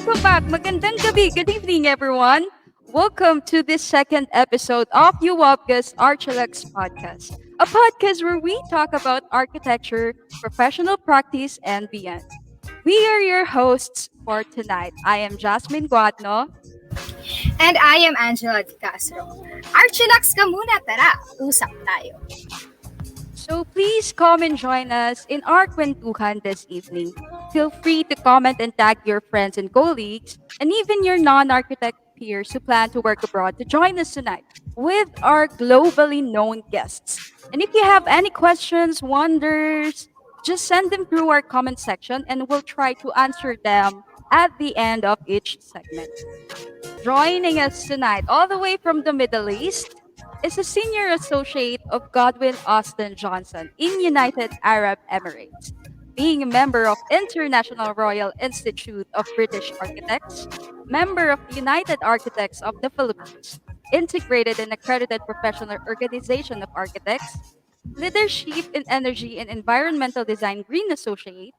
Welcome back. Magandang gabi. Good evening, everyone. Welcome to this second episode of 𝗕𝗵𝗿𝗀 ARCHILLAX Podcast, a podcast where we talk about architecture, professional practice, and beyond. We are your hosts for tonight. I am Jasmine Guadno. And I am Angela Di Castro. Archillax ka muna, tara, usap tayo. So please come and join us in our kwentuhan this evening. Feel free to comment and tag your friends and colleagues, and even your non-architect peers who plan to work abroad to join us tonight with our globally known guests. And if you have any questions, wonders, just send them through our comment section and we'll try to answer them at the end of each segment. Joining us tonight, all the way from the Middle East, is a senior associate of Godwin Austin Johnson in United Arab Emirates. Being a member of International Royal Institute of British Architects, member of the United Architects of the Philippines, integrated and accredited professional organization of architects, leadership in energy and environmental design Green Associate.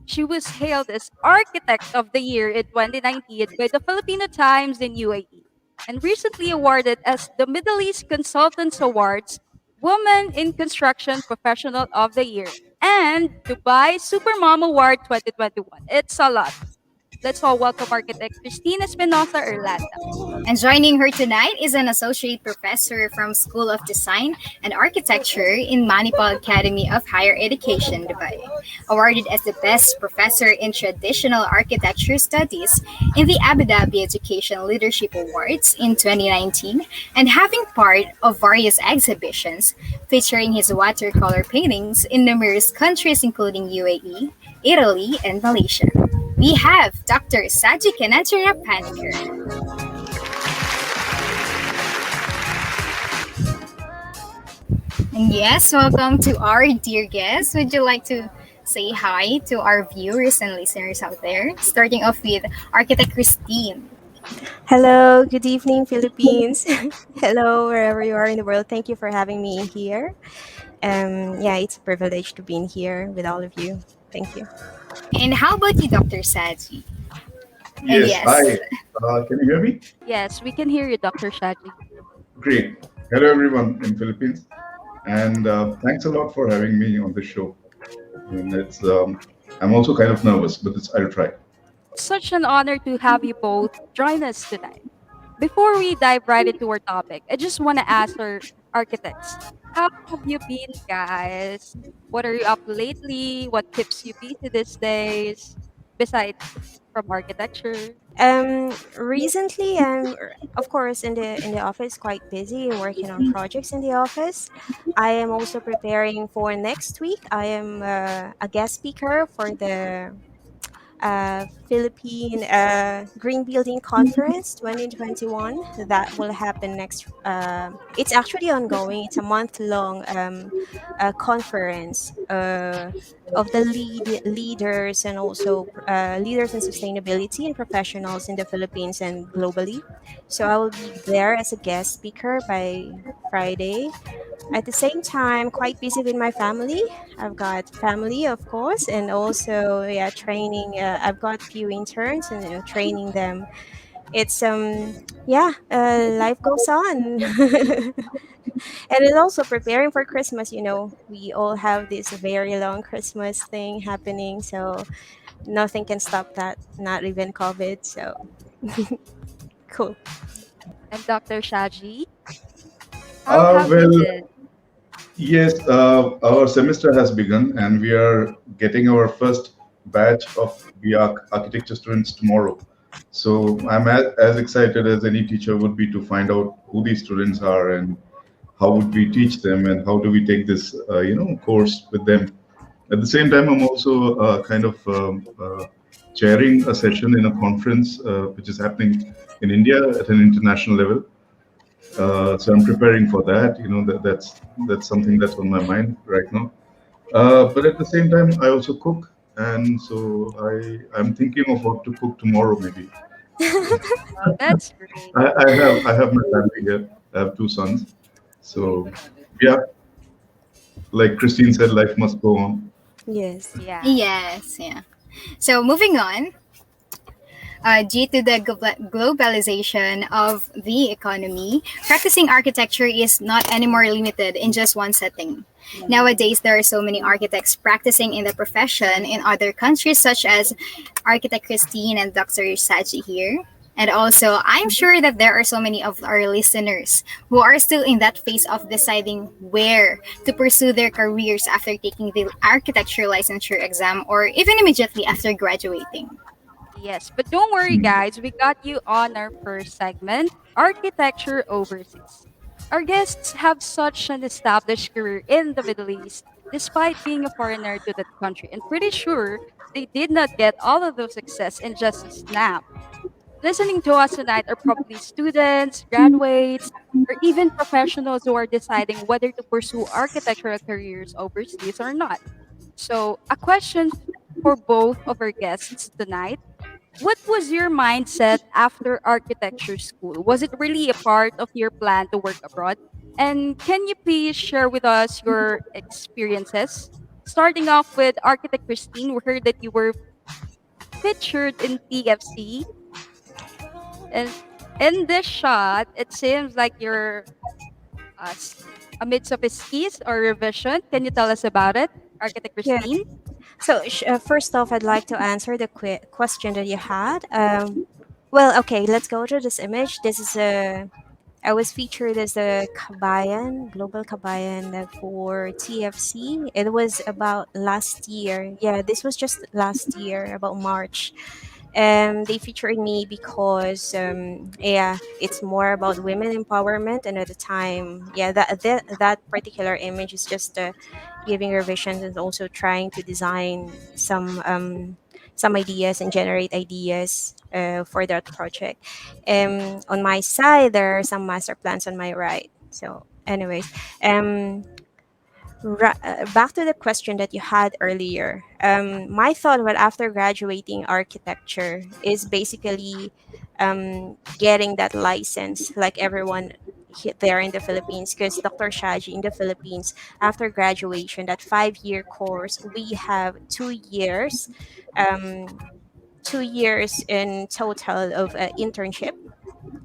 She was hailed as Architect of the Year in 2019 by the Filipino Times in UAE and recently awarded as the Middle East Consultants Awards Woman in Construction Professional of the Year and Dubai Supermom Award 2021. It's a lot. Let's all welcome architect Cristina Espinosa Irlanda. And joining her tonight is an associate professor from School of Design and Architecture in 𝗵𝗵𝗷𝗀 Academy of Higher Education, Dubai. Awarded as the best professor in traditional architecture studies in the Abu Dhabi Education Leadership Awards in 2019 and having part of various exhibitions featuring his watercolor paintings in numerous countries including UAE, Italy, and Malaysia. We have Dr. 𝗔𝗿𝗰𝗵𝗶 Paniker. And yes, welcome to our dear guest. Would you like to say hi to our viewers and listeners out there? Starting off with Architect Christine. Hello, good evening, Philippines. Hello, wherever you are in the world. Thank you for having me here. It's a privilege to be in here with all of you. Thank you. And how about you, Dr. 𝗔𝗍𝗍? And Yes, hi. Can you hear me? Yes, we can hear you, Dr. 𝗔𝗍𝗍. Great. Hello, everyone in Philippines, and thanks a lot for having me on the show. And I'm also kind of nervous, but I'll try. Such an honor to have you both join us tonight. Before we dive right into our topic, I just want to ask our architects, how have you been, guys? What are you up lately? What keeps you busy these days, besides from architecture? Recently, I'm of course in the office, quite busy working on projects in the office. I am also preparing for next week. I am a guest speaker for the Philippine Green Building Conference 2021 that will happen next. It's actually ongoing. It's a month-long conference of the leaders and also leaders in sustainability and professionals in the Philippines and globally. So I will be there as a guest speaker by Friday. At the same time, quite busy with my family. I've got family, of course, and also training. I've got few interns and training them. It's life goes on, and it's also preparing for Christmas. We all have this very long Christmas thing happening, so nothing can stop that. Not even COVID. So cool. And Dr. 𝗔𝗍𝗍𝗍, how have you Well, been? yes, our semester has begun, and we are getting our first batch of the architecture students tomorrow. So I'm as excited as any teacher would be to find out who these students are and how would we teach them and how do we take this, course with them. At the same time, I'm also chairing a session in a conference which is happening in India at an international level. So I'm preparing for that. That's something that's on my mind right now. But at the same time, I also cook, and so I'm thinking of what to cook tomorrow. Maybe Oh, that's great. I have my family here. I have two sons. So yeah, like Christine said, life must go on. Yes. Yeah. Yes, yeah. So moving on, Due to the globalization of the economy, practicing architecture is not anymore limited in just one setting. Nowadays, there are so many architects practicing in the profession in other countries, such as Architect Christine and Dr. Saji here. And also, I'm sure that there are so many of our listeners who are still in that phase of deciding where to pursue their careers after taking the architecture licensure exam or even immediately after graduating. Yes, but don't worry, guys. We got you on our first segment, Architecture Overseas. Our guests have such an established career in the Middle East, despite being a foreigner to that country, and pretty sure they did not get all of those success in just a snap. Listening to us tonight are probably students, graduates, or even professionals who are deciding whether to pursue architectural careers overseas or not. So, a question for both of our guests tonight: what was your mindset after architecture school? Was it really a part of your plan to work abroad? And can you please share with us your experiences? Starting off with Architect Christine, we heard that you were featured in TFC. And in this shot, it seems like you're s- amidst of a skis or revision. Can you tell us about it, Architect Yeah. Christine? So first off, I'd like to answer the question that you had. Well, okay, let's go to this image. This is a I was featured as a kabayan, global kabayan for TFC. It was about last year. Yeah, this was just last year, about March. They featured me because yeah, it's more about women empowerment, and at the time, yeah, that particular image is just giving revisions and also trying to design some ideas and generate ideas for that project. On my side, there are some master plans on my right. So, anyways, um, back to the question that you had earlier. My thought when after graduating architecture is basically getting that license like everyone there in the Philippines, because Dr. Shaji in the Philippines, after graduation, that 5 year course, we have 2 years, um, 2 years in total of internship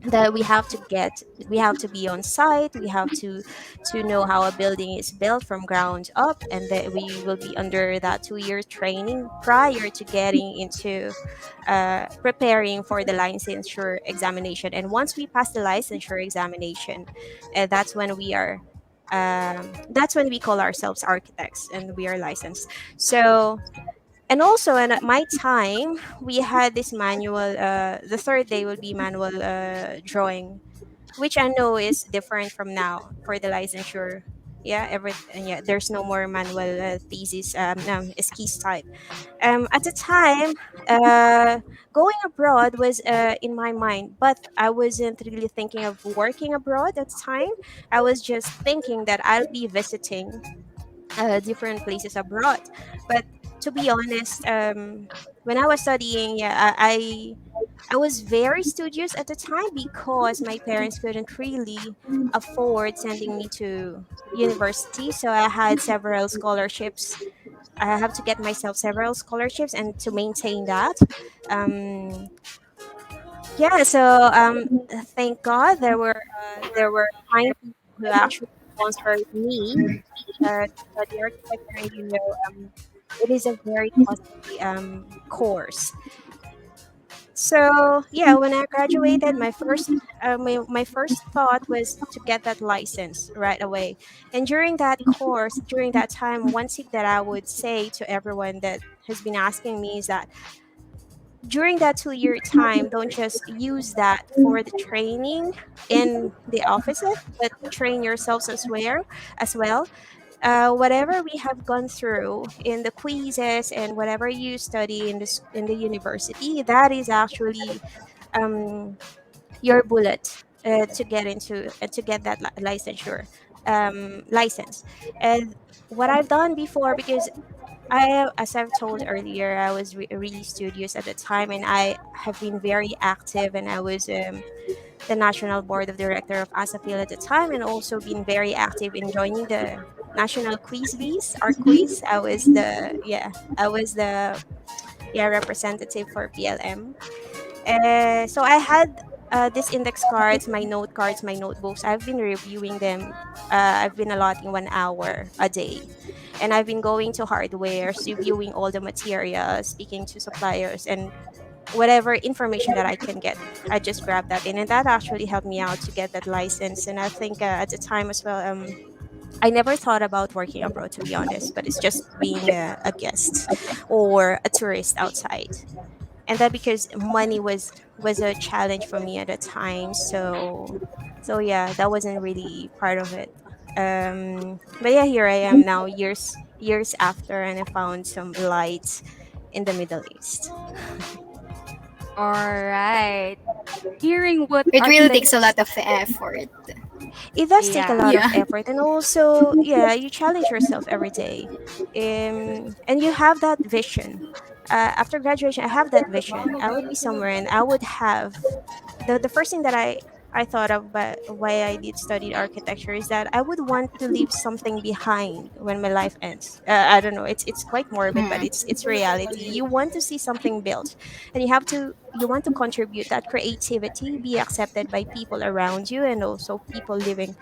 that we have to be on site, we have to know how a building is built from ground up, and that we will be under that 2 year training prior to getting into preparing for the licensure examination. And once we pass the licensure examination, that's when that's when we call ourselves architects and we are licensed. So, and also, and at my time, we had this manual. The third day will be manual drawing, which I know is different from now for the licensure. Yeah, and yeah, there's no more manual thesis, skis type. At the time, going abroad was in my mind, but I wasn't really thinking of working abroad at the time. I was just thinking that I'll be visiting different places abroad. But to be honest, when I was studying, yeah, I was very studious at the time because my parents couldn't really afford sending me to university. So I had several scholarships. I have to get myself several scholarships and to maintain that. Um, yeah, so thank God there were kind people who actually sponsored me to study architecture. And it is a very costly course. So yeah, when I graduated, my first thought was to get that license right away. And during that course, during that time, one thing that I would say to everyone that has been asking me is that during that 2 year time, don't just use that for the training in the offices, but train yourselves as well. Whatever we have gone through in the quizzes and whatever you study in the university, that is actually um, your bullet to get that licensure license. And what I've done before, because as I've told earlier, I was really studious at the time, and I have been very active, and I was the national board of director of ASAPIL at the time, and also been very active in joining the national quiz bees, our quiz. I was the representative for PLM. So I had these index cards, my note cards, my notebooks. I've been reviewing them. I've been allotting 1 hour a day. And I've been going to hardwares, reviewing all the materials, speaking to suppliers, and whatever information that I can get, I just grab that in. And that actually helped me out to get that license. And I think at the time as well, I never thought about working abroad, to be honest, but it's just being a guest or a tourist outside. And that because money was a challenge for me at the time. So yeah, that wasn't really part of it. But yeah, here I am now, years after, and I found some light in the Middle East. All right. Hearing what It really takes a architects, lot of effort. It does take a yeah, lot of Yeah. effort, and also yeah, you challenge yourself every day, and you have that vision. After graduation, I have that vision. I would be somewhere, and I would have the first thing that I thought of, but why I did study architecture, is that I would want to leave something behind when my life ends. I don't know. It's quite morbid, but Mm. it's reality. You want to see something built, and you want to contribute that creativity, be accepted by people around you, and also people living.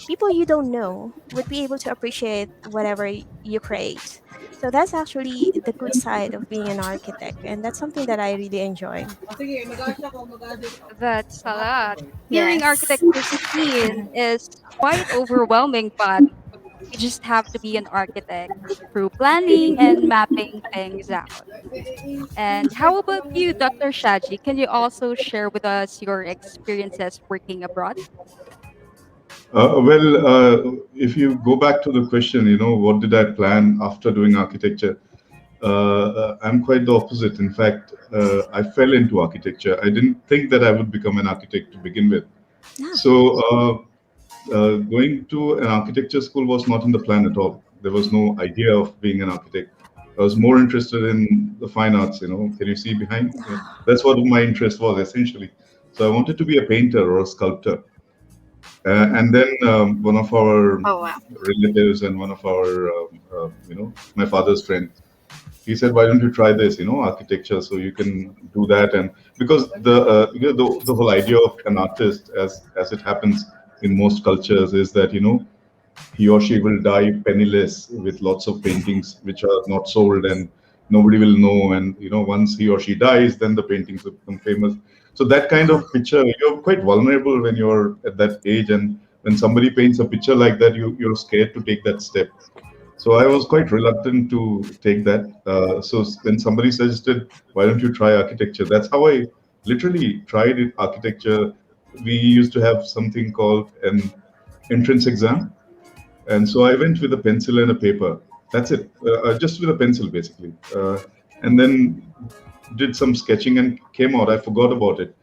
People you don't know would be able to appreciate whatever you create. So that's actually the good side of being an architect, and that's something that I really enjoy. that's a lot. Hearing Yes. architecture scene is quite overwhelming, but you just have to be an architect through planning and mapping things out. And how about you, Dr. Shaji? Can you also share with us your experiences working abroad? If you go back to the question, what did I plan after doing architecture? I'm quite the opposite. In fact, I fell into architecture. I didn't think that I would become an architect to begin with. Yeah. So, going to an architecture school was not in the plan at all. There was no idea of being an architect. I was more interested in the fine arts. Can you see behind? That's what my interest was essentially. So I wanted to be a painter or a sculptor. And then one of our Oh wow. relatives and one of our, my father's friend, he said, "Why don't you try this? Architecture, so you can do that." And because the whole idea of an artist, as it happens in most cultures, is that he or she will die penniless with lots of paintings which are not sold and nobody will know. And once he or she dies, then the paintings will become famous. So that kind of picture, you're quite vulnerable when you're at that age, and when somebody paints a picture like that, you're scared to take that step. So I was quite reluctant to take that. So when somebody suggested, "Why don't you try architecture?" That's how I literally tried it, architecture. We used to have something called an entrance exam, and so I went with a pencil and a paper. That's it, just with a pencil basically, and then did some sketching and came out. I forgot about it.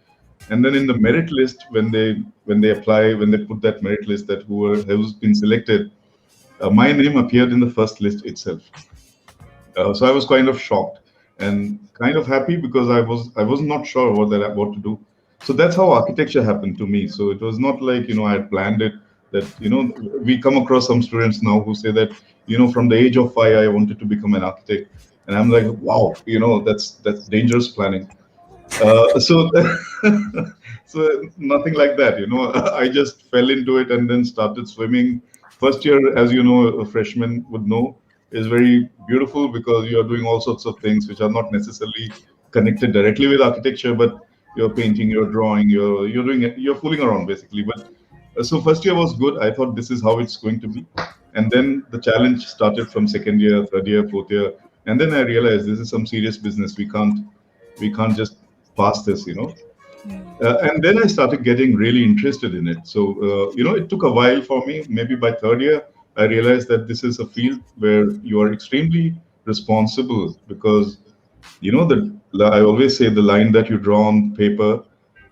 And then in the merit list, when they put that merit list that who's been selected, my name appeared in the first list itself. So I was kind of shocked and kind of happy because I was not sure what to do. So that's how architecture happened to me. So it was not like I had planned it. That we come across some students now who say that from the age of 5 I wanted to become an architect, and I'm like, wow, that's dangerous planning. So so nothing like that. I just fell into it and then started swimming. First year, as you know, a freshman would know, is very beautiful because you are doing all sorts of things which are not necessarily connected directly with architecture, but you're painting, you're drawing, you're doing it, you're fooling around basically. But so first year was good. I thought this is how it's going to be, and then the challenge started from second year, third year, fourth year, and then I realized this is some serious business. We can't just pass this. And then I started getting really interested in it. So, it took a while for me. Maybe by third year, I realized that this is a field where you are extremely responsible because, I always say the line that you draw on paper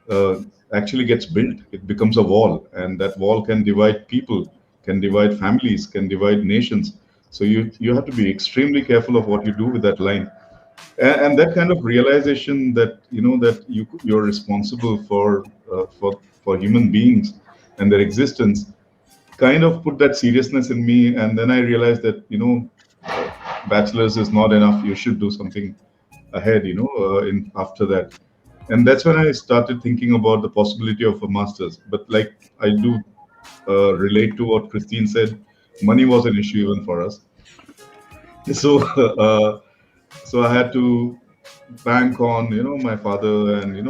uh, actually gets built. It becomes a wall, and that wall can divide people, can divide families, can divide nations. So you have to be extremely careful of what you do with that line, and that kind of realization that that you're responsible for human beings and their existence kind of put that seriousness in me. And then I realized that bachelor's is not enough. You should do something ahead in after that. And that's when I started thinking about the possibility of a master's. But like I do relate to what Christine said, money was an issue even for us. So so I had to bank on my father and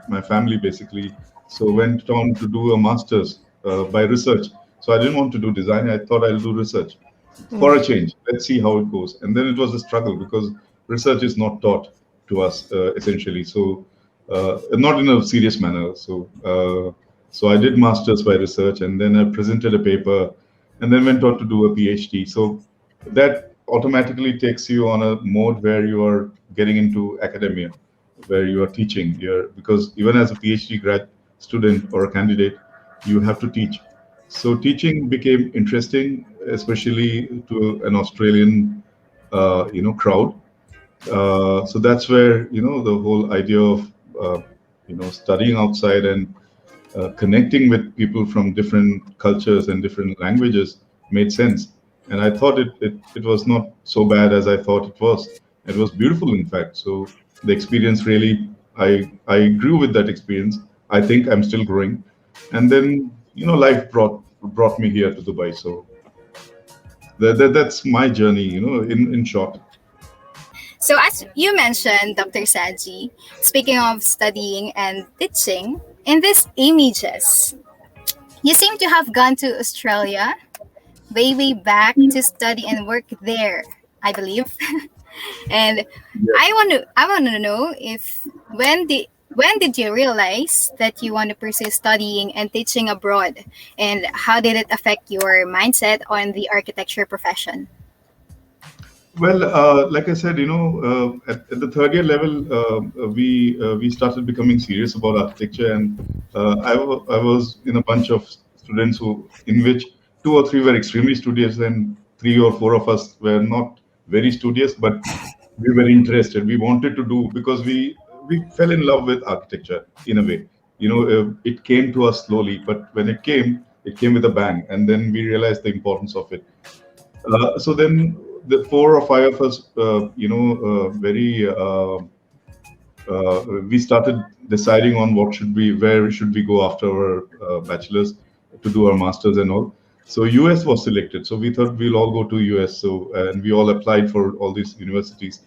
my family basically. So went on to do a master's by research. So I didn't want to do design. I thought I'll do research for a change. Let's see how it goes. And then it was a struggle because research is not taught to us essentially. So not in a serious manner. So I did masters by research, and then I presented a paper, and then went on to do a PhD. So that automatically takes you on a mode where you are getting into academia, where you are teaching. Because even as a PhD grad student or a candidate, you have to teach. So teaching became interesting, especially to an Australian, crowd. So that's where the whole idea of studying outside and connecting with people from different cultures and different languages made sense. And I thought it was not so bad as I thought it was. It was beautiful, in fact. So the experience really, I grew with that experience. I think I'm still growing. And then life brought me here to Dubai. So that's my journey, in short. So, as you mentioned, Dr. Saji, speaking of studying and teaching, in this images, you seem to have gone to Australia way back to study and work there, I believe. And Yes. I want to know if when did you realize that you want to pursue studying and teaching abroad, and how did it affect your mindset on the architecture profession? Well, like I said, at the third year level, we started becoming serious about architecture, and I was in a bunch of students in which two or three were extremely studious, and three or four of us were not very studious, but we were interested. We wanted to do because we fell in love with architecture in a way. It came to us slowly, but when it came with a bang, and then we realized the importance of it. So then the four or five of us, very we started deciding on where should we go after our bachelor's to do our masters and all. So US was selected. So we thought we'll all go to US. So and we all applied for all these universities.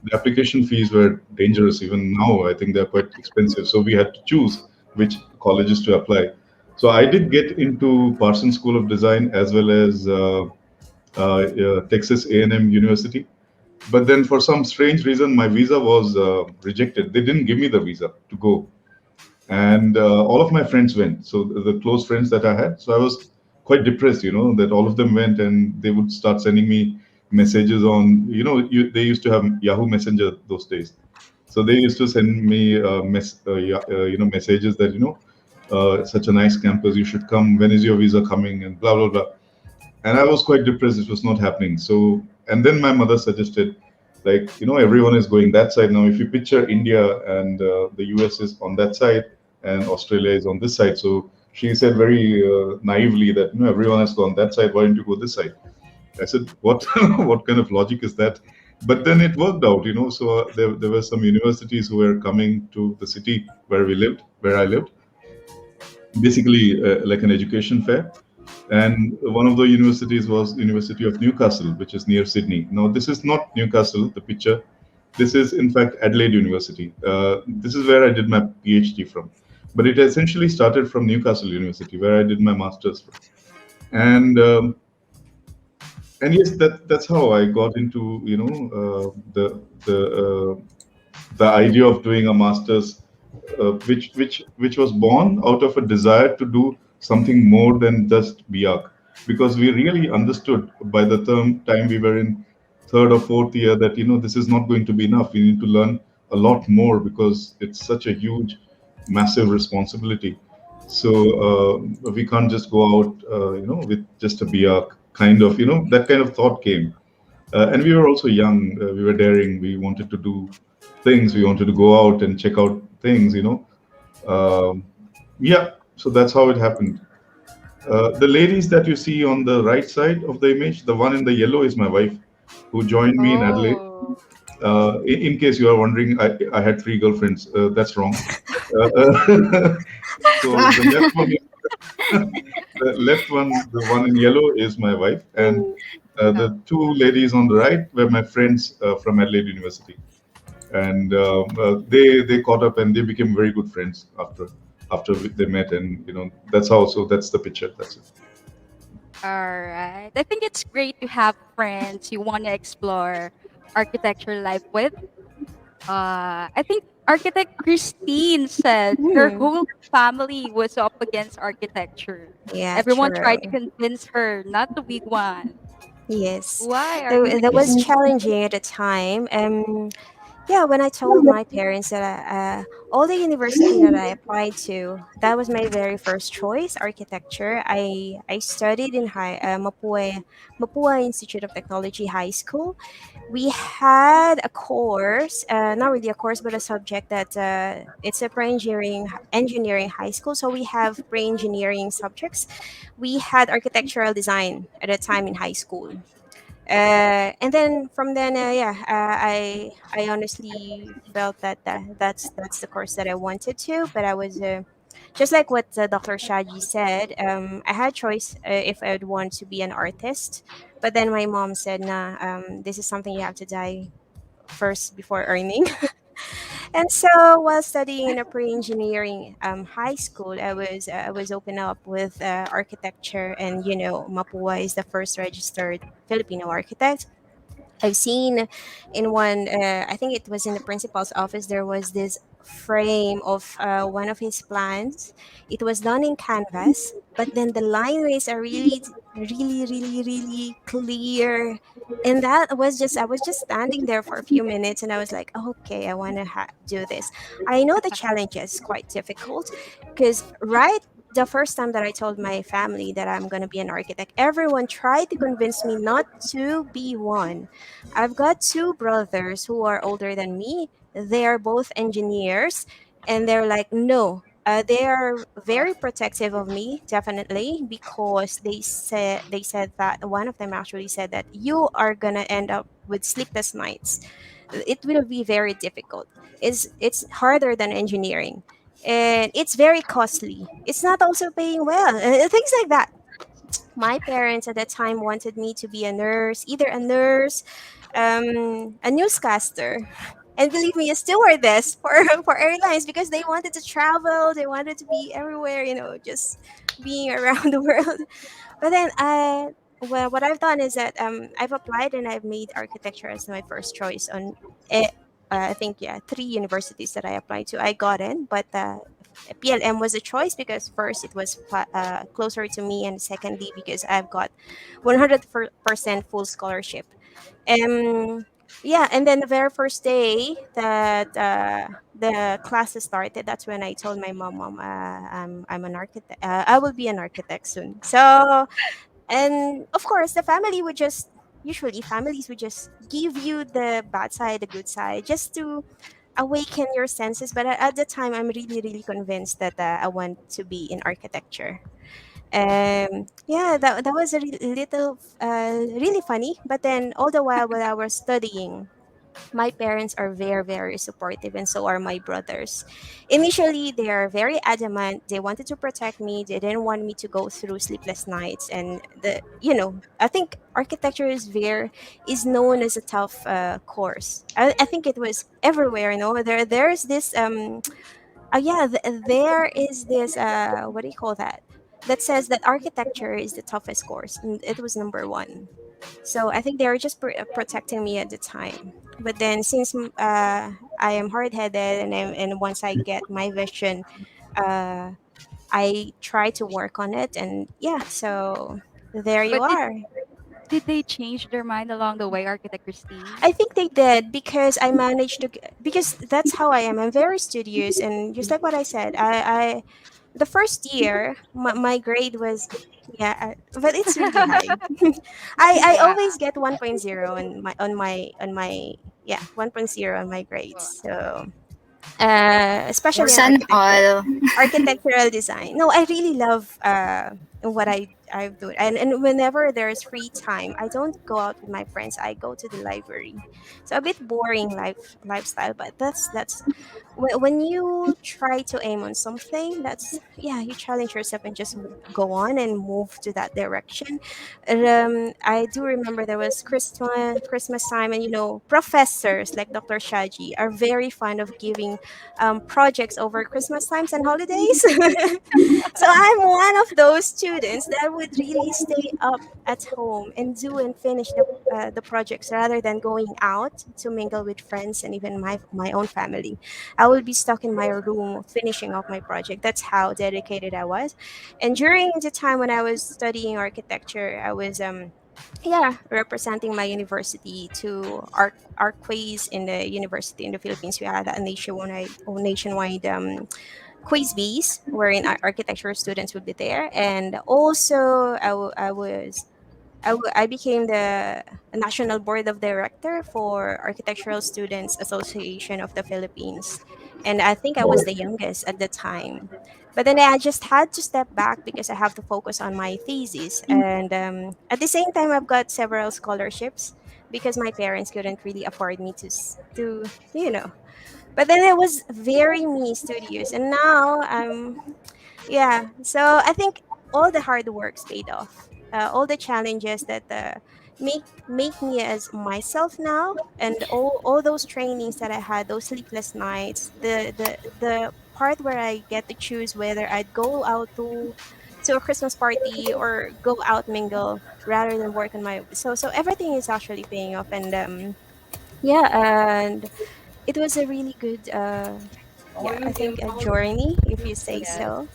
The application fees were dangerous. Even now, I think they're quite expensive. So we had to choose which colleges to apply. So I did get into Parsons School of Design as well as Texas A&M University. But then for some strange reason, my visa was rejected. They didn't give me the visa to go. And all of my friends went. So the close friends that I had. So I was quite depressed, that all of them went, and they would start sending me messages on, they used to have Yahoo Messenger those days. So they used to send me messages that, such a nice campus, you should come. When is your visa coming? And blah, blah, blah. And I was quite depressed. It was not happening. So, and then my mother suggested, like, everyone is going that side now. If you picture India and the US is on that side and Australia is on this side. So she said very naively that, everyone has gone that side. Why don't you go this side? I said, what, what kind of logic is that? But then it worked out, So there were some universities who were coming to the city where I lived, basically like an education fair. And one of the universities was University of Newcastle, which is near Sydney. Now, this is not Newcastle, the picture. This is, in fact, Adelaide University. This is where I did my PhD from. But it essentially started from Newcastle University, where I did my master's from. And yes, that's how I got into, the idea of doing a master's, which was born out of a desire to do something more than just BIAC, because we really understood by the time we were in third or fourth year that this is not going to be enough. We need to learn a lot more because it's such a huge, massive responsibility. So we can't just go out, with just a BIAC kind of, that kind of thought came. And we were also young. We were daring. We wanted to do things. We wanted to go out and check out things. Yeah. So that's how it happened. The ladies that you see on the right side of the image, the one in the yellow is my wife, who joined me in Adelaide. Oh. In case you are wondering, I had three girlfriends. That's wrong. So the left one, the left one, the one in yellow is my wife, and the two ladies on the right were my friends from Adelaide University, and they caught up and they became very good friends after they met, and that's how. So that's the picture. That's it. All right. I think it's great to have friends you want to explore architecture life with. I think architect Christine said her Mhm. whole family was up against architecture. Yeah, Everyone true. tried to convince her not to be one. Yes, Why that was architecture? challenging at the time. Yeah, when I told my parents that all the university that I applied to, that was my very first choice, architecture. I studied in Mapua Institute of Technology High School. We had a course, not really a course, but a subject that it's a pre-engineering high school. So we have pre-engineering subjects. We had architectural design at a time in high school. And then from then, yeah, I honestly felt that, that's the course that I wanted to. But I was just like what Dr. Shaji said. I had choice if I would want to be an artist, but then my mom said, "Nah, this is something you have to die first before earning." And so while studying in a pre-engineering high school, I was open up with architecture, and Mapua is the first registered Filipino architect. I've seen in one, I think it was in the principal's office, there was this frame of one of his plans. It was done in canvas, but then the lineways are really, really, really, really clear. And I was just standing there for a few minutes and I was like, okay, I want to do this. I know the challenge is quite difficult because, right, the first time that I told my family that I'm going to be an architect, everyone tried to convince me not to be one. I've got two brothers who are older than me. They are both engineers, and they're like, no. They are very protective of me, definitely, because they said that one of them actually said that you are gonna end up with sleepless nights. It will be very difficult. It's harder than engineering, and it's very costly. It's not also paying well. Things like that. My parents at that time wanted me to be a nurse, either a nurse, a newscaster, and believe me, a stewardess for for airlines because they wanted to travel, they wanted to be everywhere, just being around the world. But then well, what I've done is that I've applied and I've made architecture as my first choice on. eh, I think, yeah, three universities that I applied to. I got in, but PLM was a choice because first it was closer to me, and secondly because I've got 100% full scholarship. Um, yeah, and then the very first day that the classes started, that's when I told my mom, I'm an architect. I will be an architect soon. So, and of course, the family would just usually families would just give you the bad side, the good side, just to awaken your senses. But at the time, I'm really, really convinced that I want to be in architecture. Yeah, that was a little really funny. But then all the while while I was studying, my parents are very, very supportive, and so are my brothers. Initially, they are very adamant. They wanted to protect me. They didn't want me to go through sleepless nights. And I think architecture is known as a tough course. I think it was everywhere. There's this yeah, there is this what do you call that? That says that architecture is the toughest course, and it was number one. So I think they were just protecting me at the time. But then since I am hard headed, and once I get my vision, uh, I try to work on it, and yeah, so there you But did, are. did they change their mind along the way, architect Christine? I think they did because I managed to, because that's how I am. I'm very studious, and just like what I said, I the first year my grade was, yeah, but it's really high. I Wow. always get 1.0 on my yeah, 1.0 on my grades. So especially in San all. architectural design. No, I really love what I I do it. And whenever there's free time, I don't go out with my friends. I go to the library. So a bit boring lifestyle, but that's when you try to aim on something, that's, yeah, you challenge yourself and just go on and move to that direction. And, I do remember there was Christmas time, and professors like Dr. Shaji are very fond of giving projects over Christmas times and holidays. So I'm one of those students that would really stay up at home and do and finish the projects rather than going out to mingle with friends and even my own family. I would be stuck in my room finishing off my project. That's how dedicated I was. And during the time when I was studying architecture, I was yeah, representing my university to art quiz in the university in the Philippines. We had a nationwide quiz bees wherein our architecture students would be there, and also I became the national board of director for Architectural Students Association of the Philippines, and I think I was Wow. the youngest at the time. But then I just had to step back because I have to focus on my thesis, and at the same time, I've got several scholarships because my parents couldn't really afford me to But then it was very me studious, and now I'm yeah. So I think all the hard works paid off. All the challenges that make me as myself now, and all those trainings that I had, those sleepless nights, the part where I get to choose whether I'd go out to a Christmas party or go out mingle rather than work on my so everything is actually paying off, and yeah, and it was a really good yeah, I think a journey, if you say Yes. so.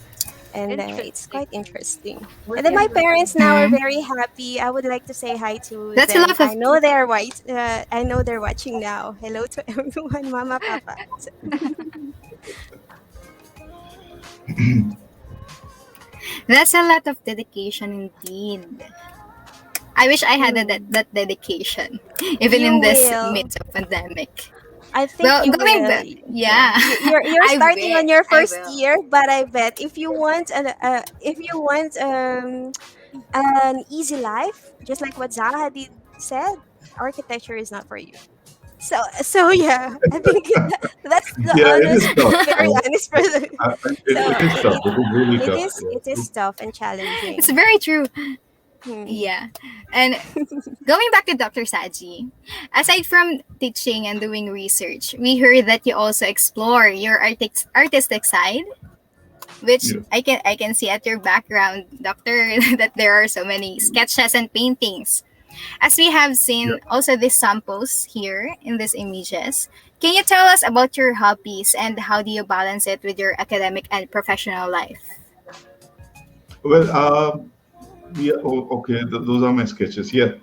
And it's Interesting. quite interesting. And then my parents now are Mhm. very happy. I would like to say hi to That's a them. lot of I know they're watching now. Hello to everyone, Mama, Papa. So, that's a lot of dedication indeed. I wish I had mm, that dedication, even you in this will. midst of pandemic. I think Well, you going will. back, Yeah, yeah, you're I starting on wish your I first will. year, but I bet if you want an easy life, just like what Zaha did said, architecture is not for you. So yeah, I think that's the Yeah, it is honest, tough. very honest person. So It is tough. It is really tough. it Yeah. is tough and It's challenging. very true. Hmm. Yeah, and going back to Dr. Saji, aside from teaching and doing research, we heard that you also explore your artistic side, which Yeah. I can see at your background, Doctor, that there are so many sketches and paintings. As we have Yeah. seen also these samples here in these images, can you tell us about your hobbies and how do you balance it with your academic and professional life? Well, yeah. Oh, okay. Those are my sketches. Yeah.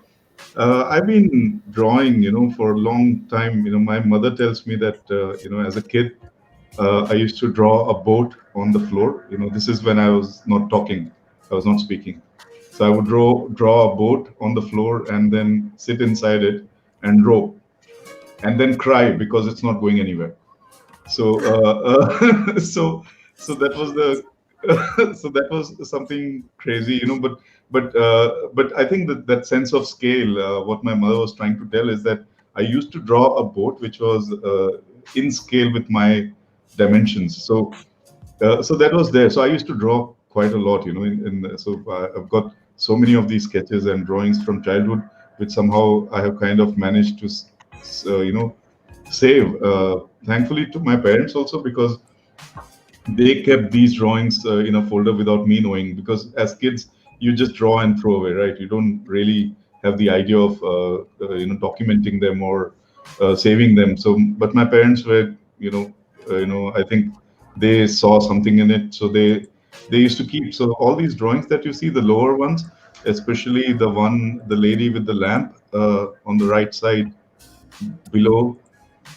I've been drawing, for a long time. My mother tells me that, as a kid, I used to draw a boat on the floor. This is when I was not talking, I was not speaking. So I would draw a boat on the floor and then sit inside it and row, and then cry because it's not going anywhere. So so that was the so that was something crazy, but I think that sense of scale, what my mother was trying to tell is that I used to draw a boat which was in scale with my dimensions. So that was there. So I used to draw quite a lot, so I've got so many of these sketches and drawings from childhood, which somehow I have kind of managed to, save. Thankfully to my parents also, because they kept these drawings in a folder without me knowing. Because as kids, you just draw and throw away, right? You don't really have the idea of documenting them or saving them. So, but my parents were, I think they saw something in it, so they used to keep. So all these drawings that you see, the lower ones, especially the lady with the lamp on the right side below,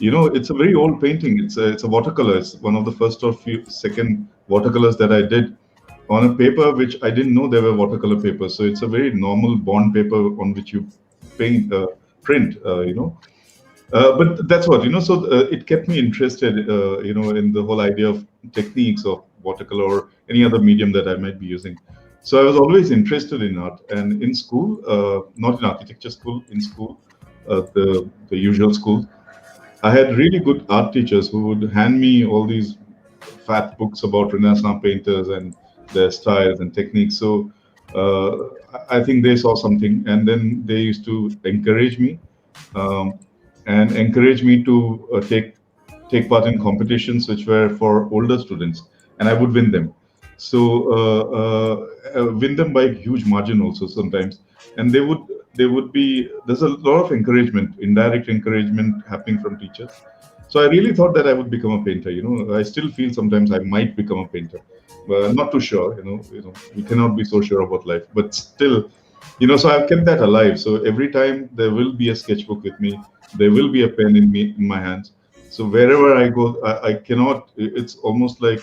it's a very old painting. It's a watercolor. It's one of the first or second watercolors that I did on a paper which I didn't know there were watercolor papers. So it's a very normal bond paper on which you paint, print, but that's what, so it kept me interested, in the whole idea of techniques of watercolor or any other medium that I might be using. So I was always interested in art, and in school, not in architecture school, in school, the usual school, I had really good art teachers who would hand me all these fat books about Renaissance painters and their styles and techniques. So uh, I think they saw something, and then they used to encourage me, um, and encourage me to take part in competitions which were for older students, and I would win them. So win them by huge margin also sometimes, and they would be there's a lot of encouragement, indirect encouragement happening from teachers. So I really thought that I would become a painter. I still feel sometimes I might become a painter. I'm not too sure. We cannot be so sure about life, but still, so I've kept that alive. So every time there will be a sketchbook with me, there will be a pen in my hands. So wherever I go, I cannot. It's almost like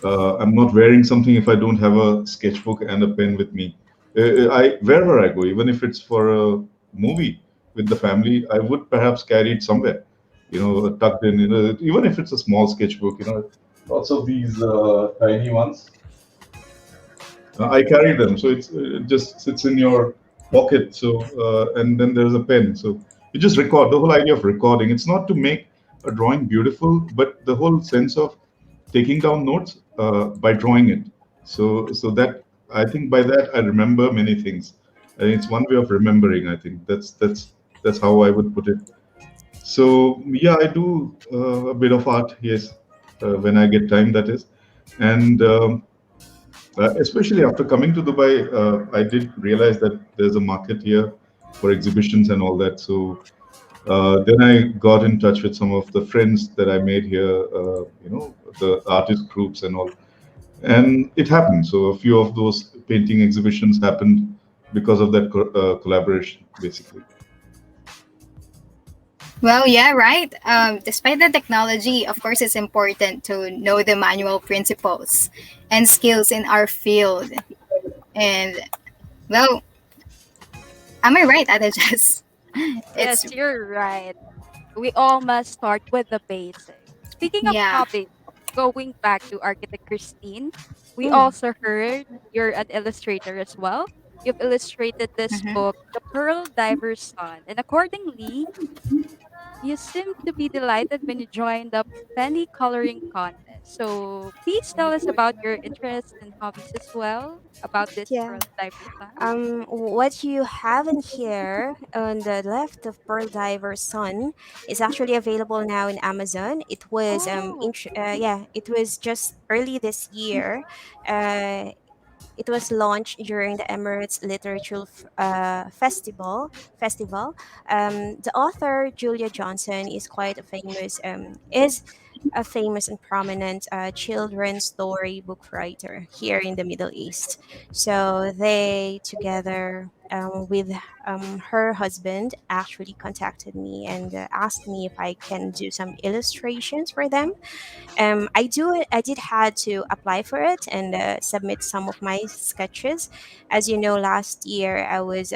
I'm not wearing something if I don't have a sketchbook and a pen with me. I wherever I go, even if it's for a movie with the family, I would perhaps carry it somewhere, tucked in. Even if it's a small sketchbook, lots of these tiny ones. I carry them, so it just sits in your pocket. So and then there's a pen. So you just record. The whole idea of recording. It's not to make a drawing beautiful, but the whole sense of taking down notes by drawing it. So that I think by that I remember many things. I think it's one way of remembering. I think that's how I would put it. So yeah, I do a bit of art. Yes, when I get time, that is, and. Especially after coming to Dubai, I did realize that there's a market here for exhibitions and all that. So then I got in touch with some of the friends that I made here, the artist groups and all. And it happened. So a few of those painting exhibitions happened because of that collaboration, basically. Well, yeah, right. Despite the technology, of course, it's important to know the manual principles and skills in our field. And, well, am I right, Ate Jess? It's, Yes, you're right. We all must start with the basics. Speaking of yeah. hobbies, going back to Architect Christine, we Mm, also heard you're an illustrator as well. You've illustrated this Mhm. book, The Pearl Diver's Son, and accordingly, you seem to be delighted when you joined the penny coloring contest. So please tell us about your interests and hobbies as well about this yeah. Pearl Diver's Son. What you have in here on the left of Pearl Diver Sun is actually available now in Amazon. It was Oh, yeah, it was just early this year. Uh, it was launched during the Emirates Literature Festival. The author Julia Johnson is quite a famous and prominent children's story book writer here in the Middle East. So they together with her husband actually contacted me and asked me if I can do some illustrations for them. I did had to apply for it and submit some of my sketches. As you know, last year I was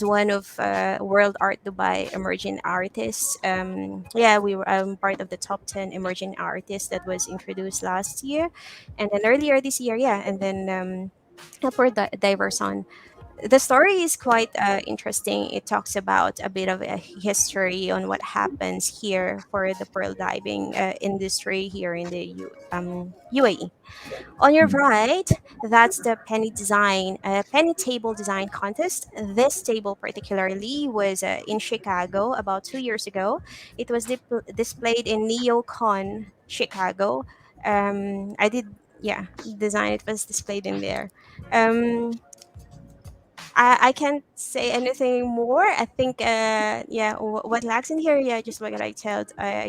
one of World Art Dubai emerging artists. Yeah, we were part of the top 10 emerging artists that was introduced last year, and then earlier this year, yeah, and then for Diverse on. The story is quite interesting. It talks about a bit of a history on what happens here for the pearl diving industry here in the UAE. On your Hmm. right, that's the penny table design contest. This table particularly was in Chicago about 2 years ago. It was displayed in NeoCon Chicago. I did, yeah, design. It was displayed in there. Um, I can't say anything more. I think, yeah, what lacks in here, yeah, just like I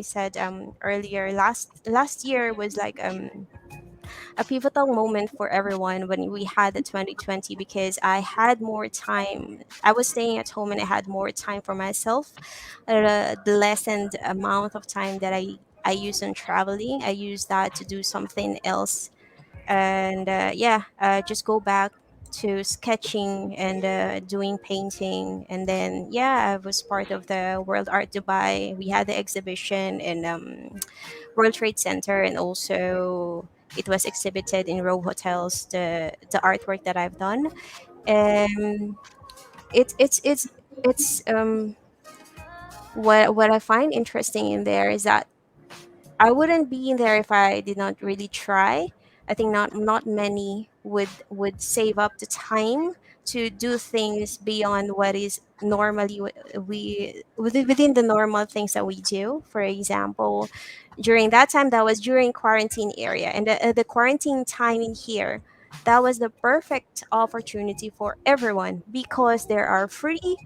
said earlier. Last year was like a pivotal moment for everyone when we had the 2020 because I had more time. I was staying at home and I had more time for myself. The lessened amount of time that I used on traveling, I used that to do something else and yeah, just go back to sketching and doing painting. And then yeah, I was part of the World Art Dubai. We had the exhibition in World Trade Center, and also it was exhibited in Rove Hotels, the artwork that I've done. Um, it's what I find interesting in there is that I wouldn't be in there if I did not really try. I think not many would save up the time to do things beyond what is normally within the normal things that we do. For example, during that time, that was during quarantine area, and the quarantine time in here, that was the perfect opportunity for everyone because there are free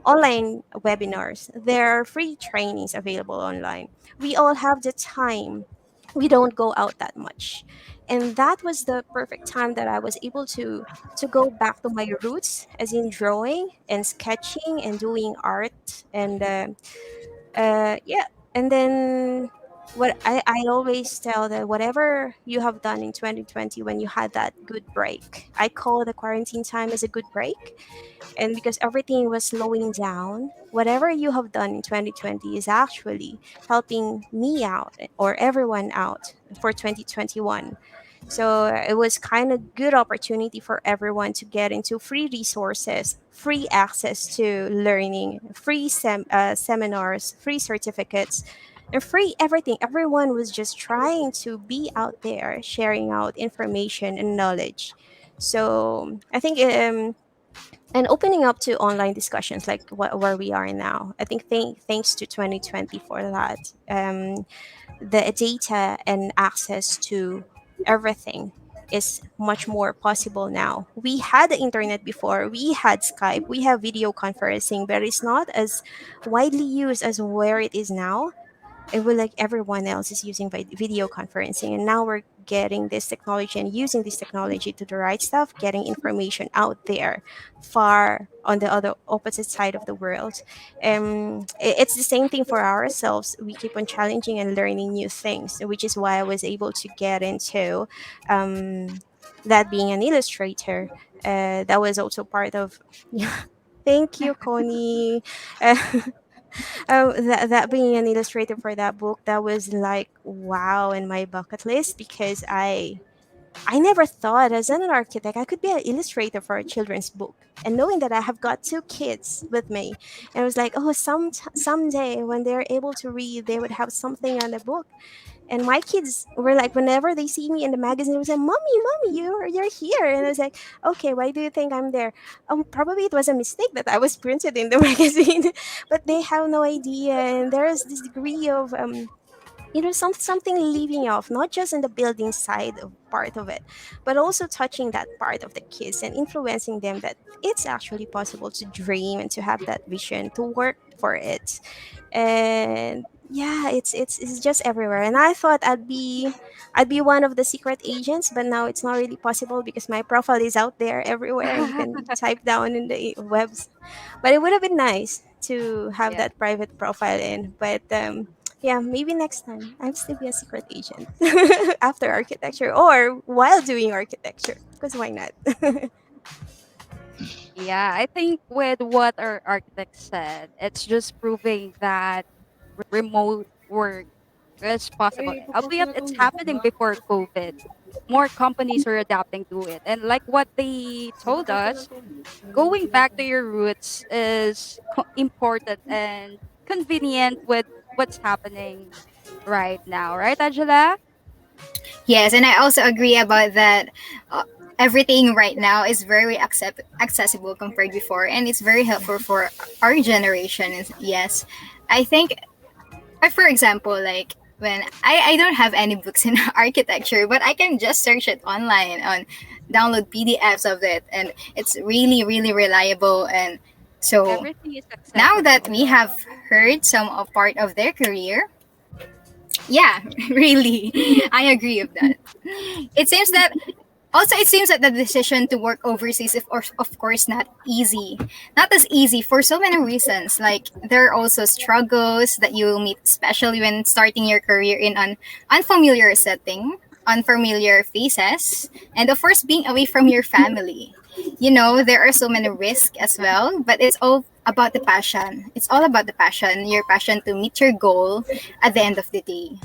online webinars, there are free trainings available online. We all have the time. We don't go out that much, and that was the perfect time that I was able to go back to my roots, as in drawing and sketching and doing art. And yeah, and then what I always tell that whatever you have done in 2020, when you had that good break, I call the quarantine time as a good break. And because everything was slowing down, whatever you have done in 2020 is actually helping me out or everyone out for 2021. So it was kind of good opportunity for everyone to get into free resources, free access to learning, free seminars, free certificates, and free everything. Everyone was just trying to be out there sharing out information and knowledge. So I think and opening up to online discussions like where we are now. I think thanks to 2020 for that. The data and access to everything is much more possible now. We had the internet before, we had Skype, we have video conferencing, but it's not as widely used as where it is now. It will like everyone else is using video conferencing, and now we're getting this technology and using this technology to the right stuff, getting information out there far on the other opposite side of the world. It's the same thing for ourselves. We keep on challenging and learning new things, which is why I was able to get into um, that being an illustrator. That was also part of thank you, Connie. That being an illustrator for that book, that was like wow in my bucket list because I never thought as an architect I could be an illustrator for a children's book. And knowing that I have got two kids with me, and I was like, oh, someday when they're able to read, they would have something on the book. And my kids were like, whenever they see me in the magazine, they would say, Mommy, you're here." And I was like, "Okay, why do you think I'm there?" Probably it was a mistake that I was printed in the magazine, but they have no idea. And there is this degree of something leaving off, not just in the building side of part of it, but also touching that part of the kids and influencing them that it's actually possible to dream and to have that vision, to work for it. And yeah, it's just everywhere. And I thought I'd be one of the secret agents, but now it's not really possible because my profile is out there everywhere and you can type down in the webs. But it would have been nice to have Yeah. that private profile in. But yeah, maybe next time I'll still be a secret agent after architecture or while doing architecture. Because why not? Yeah, I think with what our architect said, it's just proving that remote work is possible. Albeit it's happening before COVID. More companies are adapting to it. And like what they told us, going back to your roots is important and convenient with what's happening right now, right, Angela? Yes, and I also agree about that. Uh, Everything right now is very accessible compared before, and it's very helpful for our generation. Yes, I think, for example, like when I don't have any books in architecture, but I can just search it online on download PDFs of it, and it's really really reliable. And so Everything is now that accessible. we have heard some of part of their career, yeah, really, I agree with that. It seems that it seems that the decision to work overseas is of course not easy. Not as easy for so many reasons. Like there are also struggles that you will meet, especially when starting your career in an unfamiliar setting, unfamiliar faces, and of course being away from your family. There are so many risks as well, but it's all about the passion. It's all about the passion, your passion to meet your goal at the end of the day.